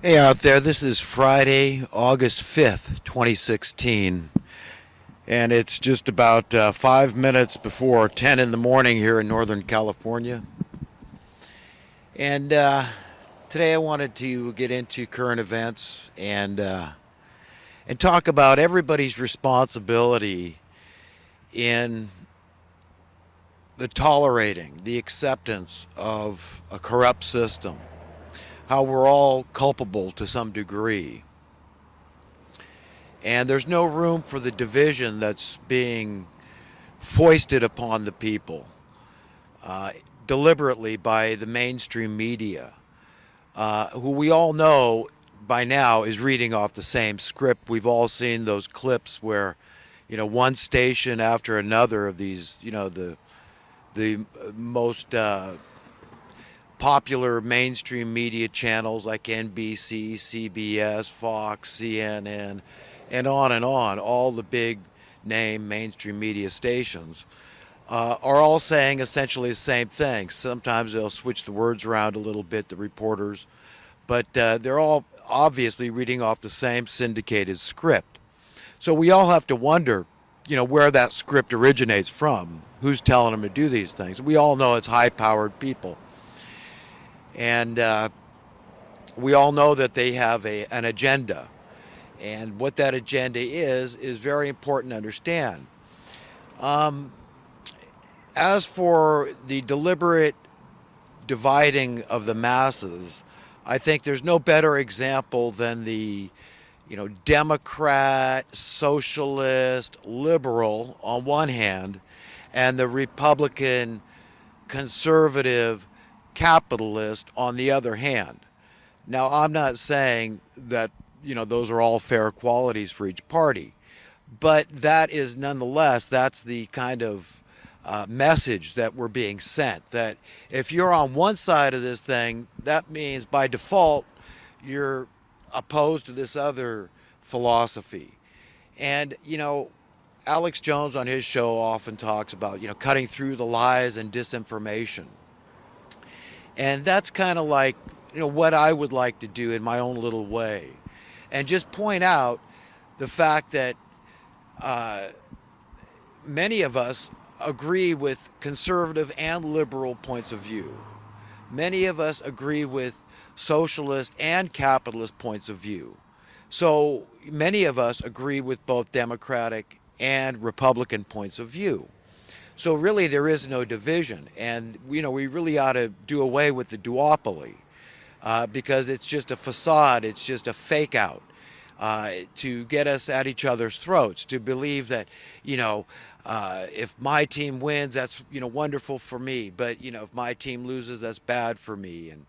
Hey out there, this is Friday, August 5th, 2016, and it's just about 5 minutes before 10 in the morning here in Northern California. And today I wanted to get into current events and talk about everybody's responsibility in the tolerating, the acceptance of a corrupt system, how we're all culpable to some degree. And there's no room for the division that's being foisted upon the people uh, deliberately by the mainstream media, who we all know by now is reading off the same script. We've all seen those clips where, one station after another of these, the most popular mainstream media channels like NBC, CBS, Fox, CNN, and on, all the big name mainstream media stations, are all saying essentially the same thing. Sometimes they'll switch the words around a little bit, the reporters, but they're all obviously reading off the same syndicated script. So we all have to wonder, where that script originates from, who's telling them to do these things. We all know it's high-powered people. And we all know that they have an agenda. And what that agenda is very important to understand. Um, as for the deliberate dividing of the masses, I think there's no better example than the Democrat, socialist, liberal on one hand, and the Republican, conservative, capitalist on the other hand. Now, I'm not saying that, those are all fair qualities for each party, but that is nonetheless, that's the kind of message that we're being sent. That if you're on one side of this thing, that means by default you're opposed to this other philosophy. And, Alex Jones on his show often talks about, cutting through the lies and disinformation. And that's kind of like, what I would like to do in my own little way. And just point out the fact that many of us agree with conservative and liberal points of view. Many of us agree with socialist and capitalist points of view. So many of us agree with both Democratic and Republican points of view. So really there is no division. And, we really ought to do away with the duopoly because it's just a facade. It's just a fake out to get us at each other's throats, to believe that, if my team wins, that's, wonderful for me. But, if my team loses, that's bad for me. And,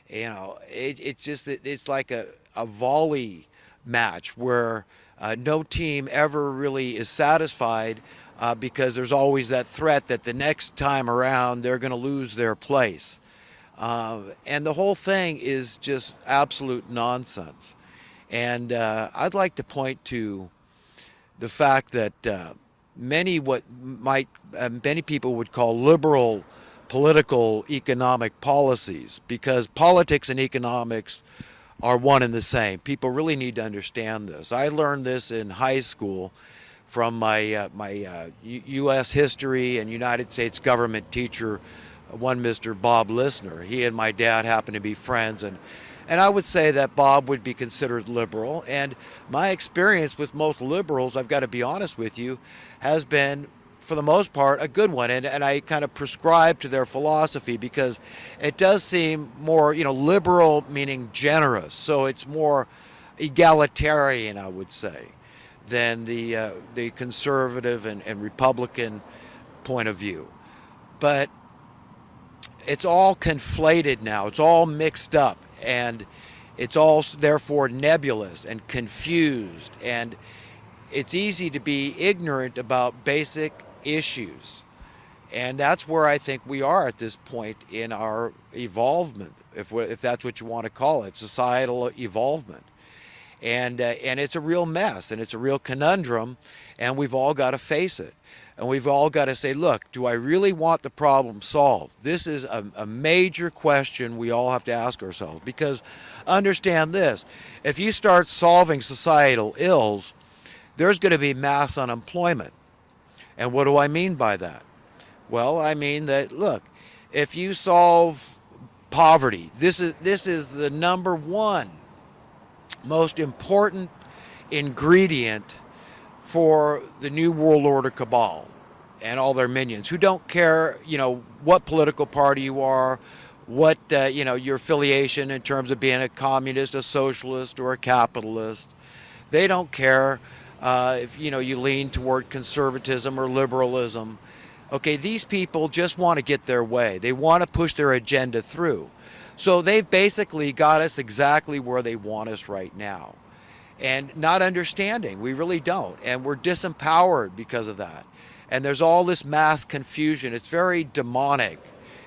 it's like a volley match where no team ever really is satisfied because there's always that threat that the next time around they're going to lose their place. And the whole thing is just absolute nonsense. And I'd like to point to the fact that many people would call liberal political economic policies, because politics and economics are one and the same. People really need to understand this. I learned this in high school from my U.S. history and United States government teacher, one Mr. Bob Listener. He and my dad happened to be friends, and I would say that Bob would be considered liberal. And my experience with most liberals, I've got to be honest with you, has been, for the most part, a good one. And I kind of prescribe to their philosophy because it does seem more, liberal meaning generous. So it's more egalitarian, I would say, than the conservative and Republican point of view. But it's all conflated now. It's all mixed up, and it's all therefore nebulous and confused. And it's easy to be ignorant about basic issues. And that's where I think we are at this point in our evolvement, if that's what you want to call it, societal evolvement. And it's a real mess, and it's a real conundrum, and we've all got to face it. And we've all got to say, look, do I really want the problem solved? This is a major question we all have to ask ourselves, because understand this, if you start solving societal ills, there's going to be mass unemployment. And what do I mean by that? Well, I mean that, look, if you solve poverty, this is the number one most important ingredient for the New World Order cabal and all their minions, who don't care, what political party you are, what, your affiliation in terms of being a communist, a socialist, or a capitalist. They don't care if, you lean toward conservatism or liberalism. Okay, these people just want to get their way. They want to push their agenda through. So they've basically got us exactly where they want us right now. And not understanding, we really don't. And we're disempowered because of that. And there's all this mass confusion. It's very demonic,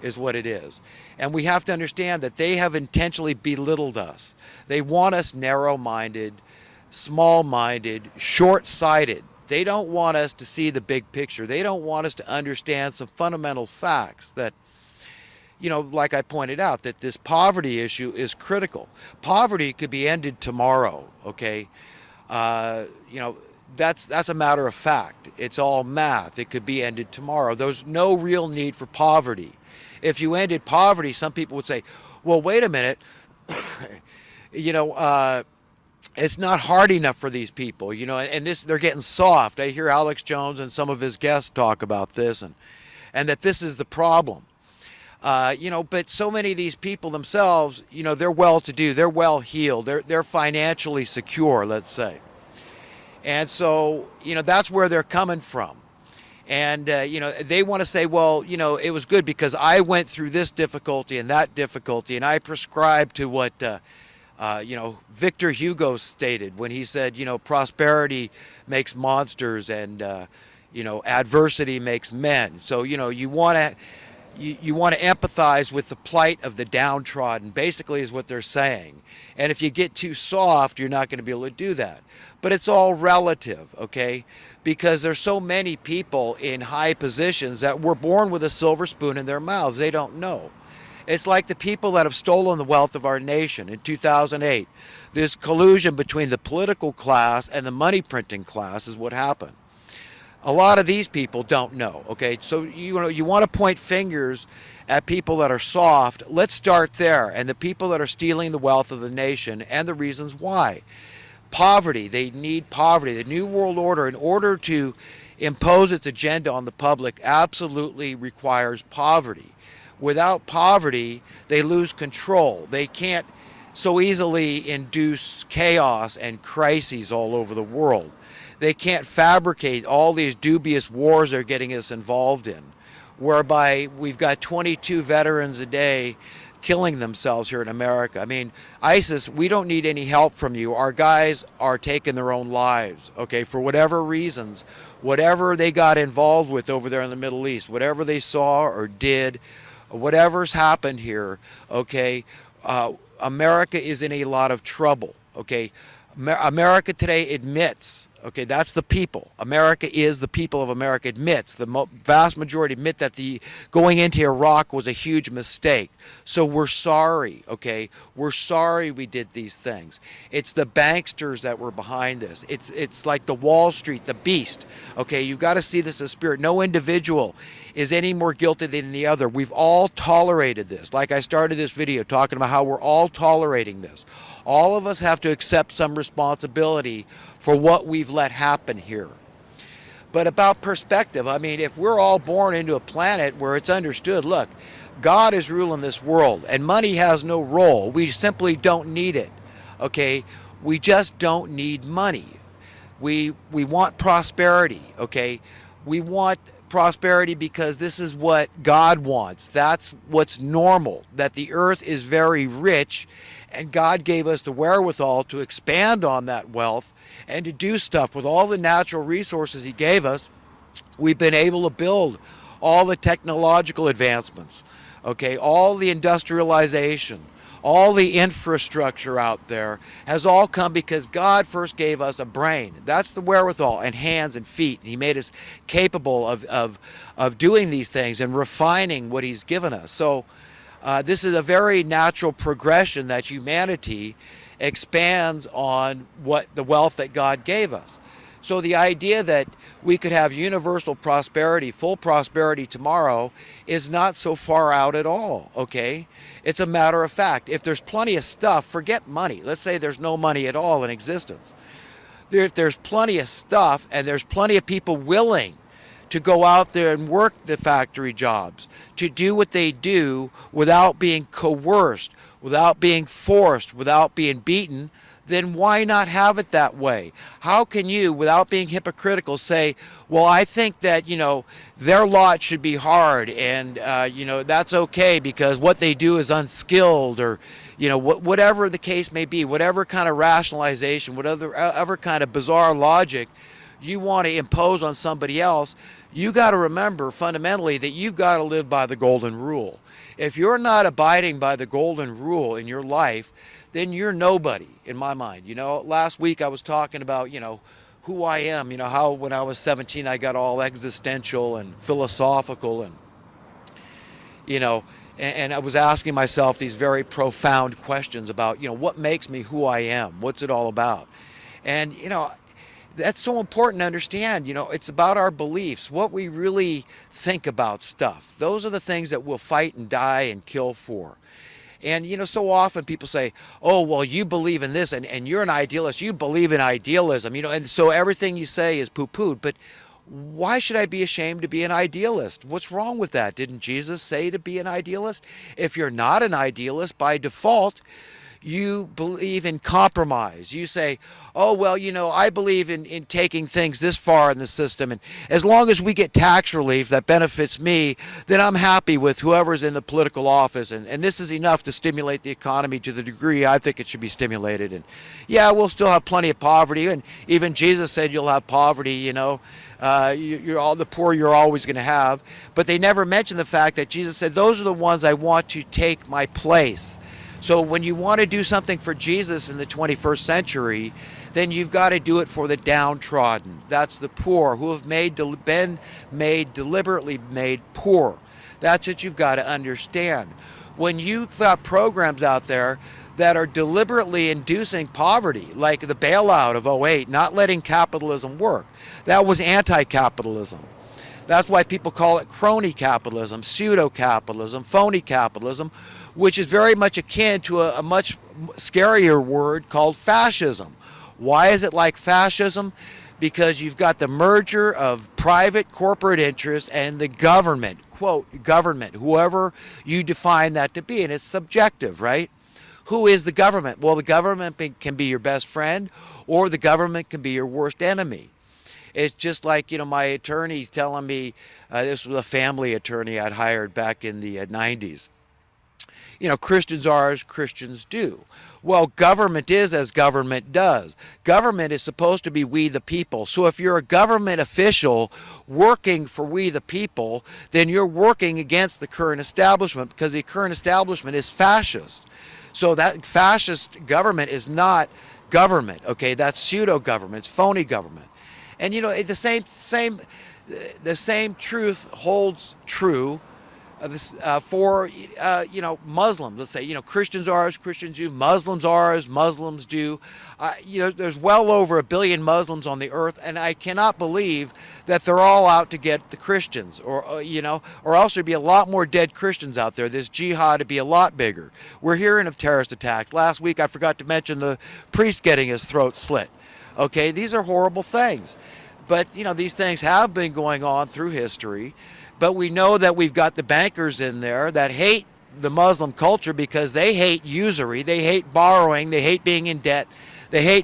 is what it is. And we have to understand that they have intentionally belittled us. They want us narrow-minded, small-minded, short-sighted. They don't want us to see the big picture. They don't want us to understand some fundamental facts that, like I pointed out, that this poverty issue is critical. Poverty could be ended tomorrow, okay? That's a matter of fact. It's all math. It could be ended tomorrow. There's no real need for poverty. If you ended poverty, some people would say, well, wait a minute, it's not hard enough for these people, and they're getting soft. I hear Alex Jones and some of his guests talk about this, and that this is the problem. But so many of these people themselves, they're well-to-do, they're well-heeled, they're financially secure, let's say. And so, that's where they're coming from. And, they want to say, well, it was good because I went through this difficulty and that difficulty, and I prescribed to what, Victor Hugo stated when he said, prosperity makes monsters and, adversity makes men. So, you want to empathize with the plight of the downtrodden, basically is what they're saying. And if you get too soft, you're not going to be able to do that. But it's all relative, okay? Because there's so many people in high positions that were born with a silver spoon in their mouths. They don't know. It's like the people that have stolen the wealth of our nation in 2008. This collusion between the political class and the money printing class is what happened. A lot of these people don't know, okay? So, you want to point fingers at people that are soft. Let's start there. And the people that are stealing the wealth of the nation and the reasons why. Poverty, they need poverty. The New World Order, in order to impose its agenda on the public, absolutely requires poverty. Without poverty, they lose control. They can't so easily induce chaos and crises all over the world. They can't fabricate all these dubious wars they're getting us involved in, whereby we've got 22 veterans a day killing themselves here in America. I mean, ISIS, we don't need any help from you. Our guys are taking their own lives, okay, for whatever reasons, whatever they got involved with over there in the Middle East, whatever they saw or did, whatever's happened here, okay, America is in a lot of trouble, okay. America today admits, okay, that's the people. America is the people of America admits, the vast majority admit that the going into Iraq was a huge mistake. So we're sorry, okay? We're sorry we did these things. It's the banksters that were behind this. It's like the Wall Street, the beast, okay? You've got to see this as spirit. No individual is any more guilty than the other. We've all tolerated this. Like I started this video talking about how we're all tolerating this. All of us have to accept some responsibility for what we've let happen here. But about perspective, I mean, if we're all born into a planet where it's understood, look, God is ruling this world and money has no role. We simply don't need it, okay? We just don't need money. We want prosperity, okay? We want prosperity because this is what God wants. That's what's normal, that the earth is very rich, and God gave us the wherewithal to expand on that wealth and to do stuff with all the natural resources he gave us. We've been able to build all the technological advancements, okay, all the industrialization, all the infrastructure out there has all come because God first gave us a brain. That's the wherewithal, and hands and feet. He made us capable of doing these things and refining what He's given us. So this is a very natural progression that humanity expands on what the wealth that God gave us. So the idea that we could have universal prosperity, full prosperity tomorrow, is not so far out at all, okay? It's a matter of fact. If there's plenty of stuff, forget money. Let's say there's no money at all in existence. If there's plenty of stuff and there's plenty of people willing to go out there and work the factory jobs, to do what they do without being coerced, without being forced, without being beaten, then why not have it that way? How can you, without being hypocritical, say, well, I think that, their lot should be hard and, that's okay because what they do is unskilled, or, whatever the case may be, whatever kind of rationalization, whatever kind of bizarre logic you want to impose on somebody else, you got to remember fundamentally that you've got to live by the golden rule. If you're not abiding by the golden rule in your life, then you're nobody in my mind. Last week I was talking about, who I am, how when I was 17 I got all existential and philosophical and, and I was asking myself these very profound questions about, what makes me who I am? What's it all about? And, that's so important to understand. It's about our beliefs, what we really think about stuff. Those are the things that we'll fight and die and kill for. And, so often people say, oh, well, you believe in this and you're an idealist. You believe in idealism, and so everything you say is poo-pooed. But why should I be ashamed to be an idealist? What's wrong with that? Didn't Jesus say to be an idealist? If you're not an idealist, by default, you believe in compromise. You say, oh, well, I believe in taking things this far in the system, and as long as we get tax relief that benefits me, then I'm happy with whoever's in the political office, and this is enough to stimulate the economy to the degree I think it should be stimulated. And yeah, we'll still have plenty of poverty, and even Jesus said you'll have poverty, you're all the poor you're always going to have, but they never mention the fact that Jesus said those are the ones I want to take my place. So when you want to do something for Jesus in the 21st century, then you've got to do it for the downtrodden. That's the poor who have been deliberately made poor. That's what you've got to understand. When you've got programs out there that are deliberately inducing poverty, like the bailout of '08, not letting capitalism work, that was anti-capitalism. That's why people call it crony capitalism, pseudo-capitalism, phony capitalism, which is very much akin to a much scarier word called fascism. Why is it like fascism? Because you've got the merger of private corporate interests and the government, quote, government, whoever you define that to be, and it's subjective, right? Who is the government? Well, the government can be your best friend, or the government can be your worst enemy. It's just like, my attorney telling me, this was a family attorney I'd hired back in the 90s. Christians are as Christians do. Well, government is as government does. Government is supposed to be we the people. So if you're a government official working for we the people, then you're working against the current establishment, because the current establishment is fascist. So that fascist government is not government, okay? That's pseudo-government, it's phony government. And the same truth holds true for Muslims. Let's say Christians are as Christians do, Muslims are as Muslims do. There's well over 1 billion Muslims on the earth, and I cannot believe that they're all out to get the Christians, or else there'd be a lot more dead Christians out there. This jihad would be a lot bigger. We're hearing of terrorist attacks. Last week I forgot to mention the priest getting his throat slit. Okay, these are horrible things. But, these things have been going on through history. But we know that we've got the bankers in there that hate the Muslim culture because they hate usury, they hate borrowing, they hate being in debt, they hate